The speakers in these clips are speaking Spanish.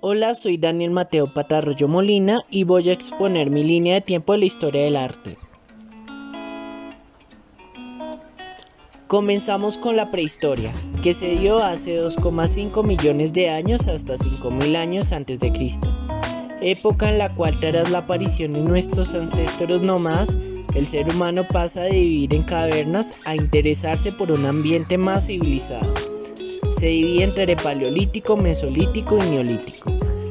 Hola, soy Daniel Mateo Patarroyo Molina y voy a exponer mi línea de tiempo de la historia del arte. Comenzamos con la prehistoria, que se dio hace 2,5 millones de años hasta 5.000 años antes de Cristo, época en la cual tras la aparición de nuestros ancestros nómadas, el ser humano pasa de vivir en cavernas a interesarse por un ambiente más civilizado. Se divide entre paleolítico, mesolítico y neolítico.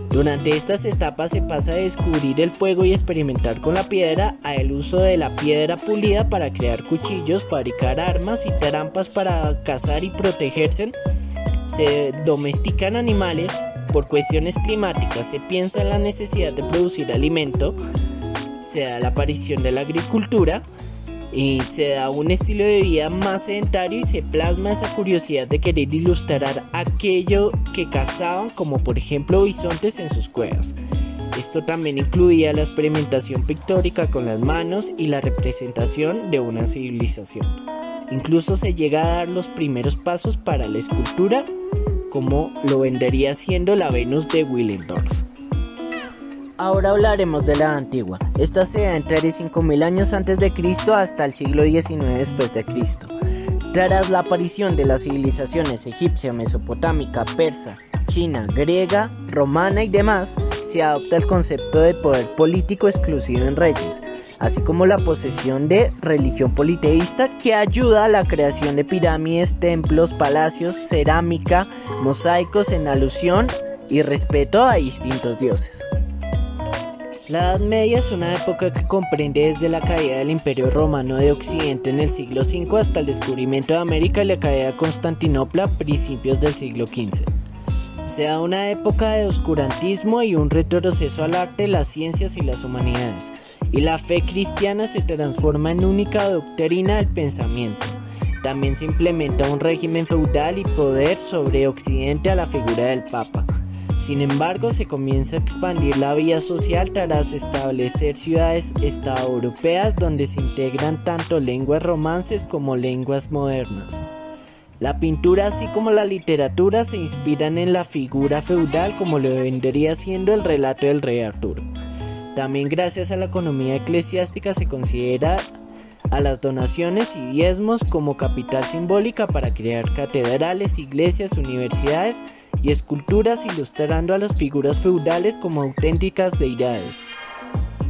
Durante estas etapas se pasa de descubrir el fuego y experimentar con la piedra a el uso de la piedra pulida para crear cuchillos, fabricar armas y trampas para cazar y protegerse. Se domestican animales. Por cuestiones climáticas se piensa en la necesidad de producir alimento. Se da la aparición de la agricultura. Y se da un estilo de vida más sedentario y se plasma esa curiosidad de querer ilustrar aquello que cazaban, como por ejemplo bisontes en sus cuevas. Esto también incluía la experimentación pictórica con las manos y la representación de una civilización. Incluso se llega a dar los primeros pasos para la escultura, como lo vendría siendo la Venus de Willendorf. Ahora hablaremos de la Edad Antigua. Esta se da entre 5.000 años antes de Cristo hasta el siglo XIX después de Cristo. Tras la aparición de las civilizaciones egipcia, mesopotámica, persa, china, griega, romana y demás, se adopta el concepto de poder político exclusivo en reyes, así como la posesión de religión politeísta que ayuda a la creación de pirámides, templos, palacios, cerámica, mosaicos en alusión y respeto a distintos dioses. La Edad Media es una época que comprende desde la caída del Imperio Romano de Occidente en el siglo V hasta el descubrimiento de América y la caída de Constantinopla a principios del siglo XV. Se da una época de oscurantismo y un retroceso al arte, las ciencias y las humanidades, y la fe cristiana se transforma en única doctrina del pensamiento. También se implementa un régimen feudal y poder sobre Occidente a la figura del Papa. Sin embargo, se comienza a expandir la vida social tras establecer ciudades-estado europeas donde se integran tanto lenguas romances como lenguas modernas. La pintura así como la literatura se inspiran en la figura feudal como lo vendría siendo el relato del rey Arturo. También gracias a la economía eclesiástica se considera a las donaciones y diezmos como capital simbólica para crear catedrales, iglesias, universidades y esculturas ilustrando a las figuras feudales como auténticas deidades.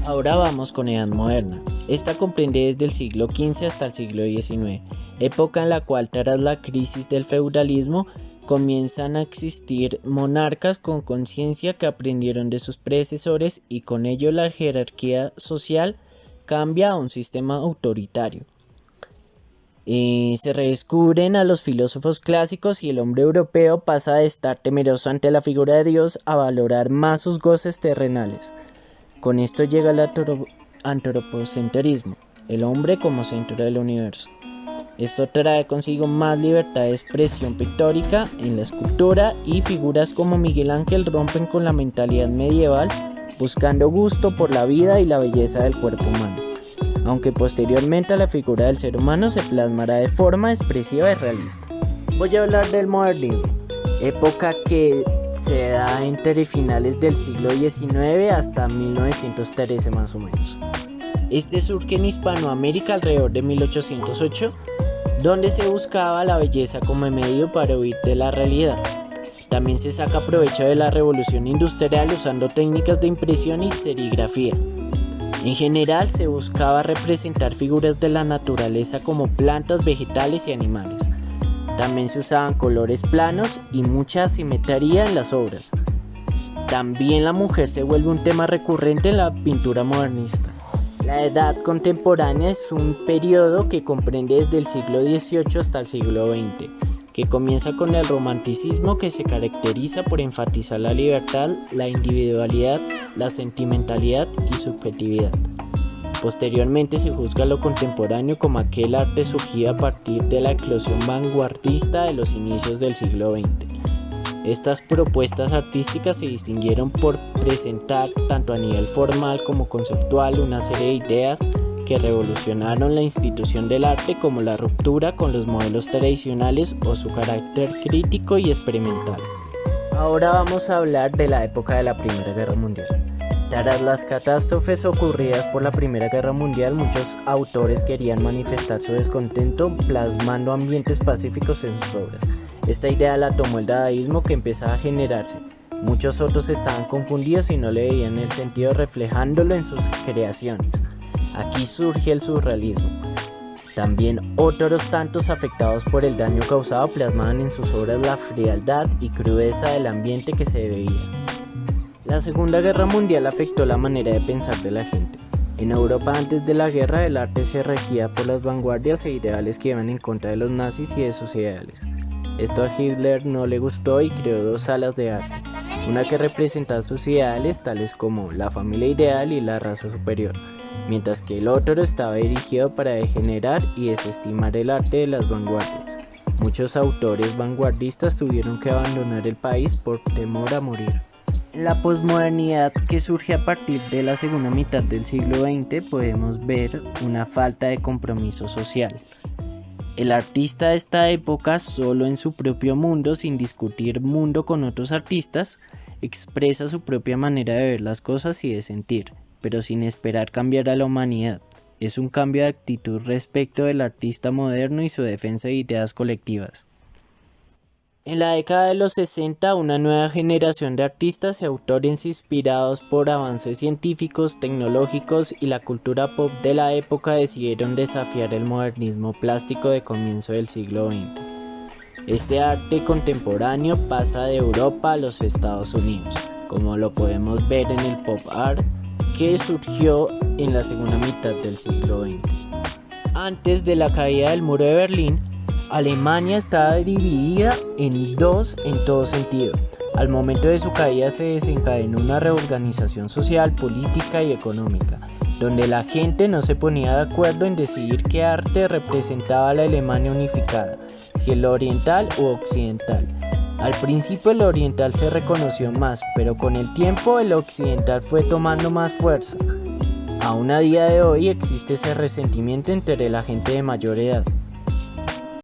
Ahora vamos con Edad Moderna. Esta comprende desde el siglo XV hasta el siglo XIX, época en la cual tras la crisis del feudalismo comienzan a existir monarcas con conciencia que aprendieron de sus predecesores y con ello la jerarquía social cambia a un sistema autoritario. Se redescubren a los filósofos clásicos y el hombre europeo pasa de estar temeroso ante la figura de Dios a valorar más sus goces terrenales. Con esto llega el antropocentrismo, el hombre como centro del universo. Esto trae consigo más libertad de expresión pictórica en la escultura y figuras como Miguel Ángel rompen con la mentalidad medieval buscando gusto por la vida y la belleza del cuerpo humano, aunque posteriormente la figura del ser humano se plasmará de forma expresiva y realista. Voy a hablar del modernismo, época que se da entre finales del siglo XIX hasta 1913 más o menos. Este surge en Hispanoamérica alrededor de 1808, donde se buscaba la belleza como medio para huir de la realidad. También se saca provecho de la revolución industrial usando técnicas de impresión y serigrafía. En general se buscaba representar figuras de la naturaleza como plantas, vegetales y animales. También se usaban colores planos y mucha asimetría en las obras. También la mujer se vuelve un tema recurrente en la pintura modernista. La edad contemporánea es un periodo que comprende desde el siglo XVIII hasta el siglo XX, que comienza con el romanticismo que se caracteriza por enfatizar la libertad, la individualidad, la sentimentalidad y subjetividad. Posteriormente se juzga lo contemporáneo como aquel arte surgido a partir de la eclosión vanguardista de los inicios del siglo XX. Estas propuestas artísticas se distinguieron por presentar, tanto a nivel formal como conceptual, una serie de ideas que revolucionaron la institución del arte, como la ruptura con los modelos tradicionales o su carácter crítico y experimental. Ahora vamos a hablar de la época de la Primera Guerra Mundial. Tras las catástrofes ocurridas por la Primera Guerra Mundial, muchos autores querían manifestar su descontento plasmando ambientes pacíficos en sus obras. Esta idea la tomó el dadaísmo, que empezaba a generarse. Muchos otros estaban confundidos y no le veían el sentido, reflejándolo en sus creaciones. Aquí surge el surrealismo. También otros tantos, afectados por el daño causado, plasmaban en sus obras la frialdad y crudeza del ambiente que se veía. La Segunda Guerra Mundial afectó la manera de pensar de la gente. En Europa, antes de la guerra, el arte se regía por las vanguardias e ideales que iban en contra de los nazis y de sus ideales. Esto a Hitler no le gustó y creó dos salas de arte, una que representaba sus ideales tales como la familia ideal y la raza superior, mientras que el otro estaba dirigido para degenerar y desestimar el arte de las vanguardias. Muchos autores vanguardistas tuvieron que abandonar el país por temor a morir. En la posmodernidad, que surge a partir de la segunda mitad del siglo XX, podemos ver una falta de compromiso social. El artista de esta época, solo en su propio mundo, sin discutir mundo con otros artistas, expresa su propia manera de ver las cosas y de sentir, pero sin esperar cambiar a la humanidad. Es un cambio de actitud respecto del artista moderno y su defensa de ideas colectivas. En la década de los 60, una nueva generación de artistas y autores inspirados por avances científicos, tecnológicos y la cultura pop de la época decidieron desafiar el modernismo plástico de comienzo del siglo XX. Este arte contemporáneo pasa de Europa a los Estados Unidos, como lo podemos ver en el pop art, que surgió en la segunda mitad del siglo XX. Antes de la caída del muro de Berlín, Alemania estaba dividida en dos en todo sentido. Al momento de su caída se desencadenó una reorganización social, política y económica, donde la gente no se ponía de acuerdo en decidir qué arte representaba a la Alemania unificada, si el oriental u occidental. Al principio el oriental se reconoció más, pero con el tiempo el occidental fue tomando más fuerza. Aún a día de hoy existe ese resentimiento entre la gente de mayor edad.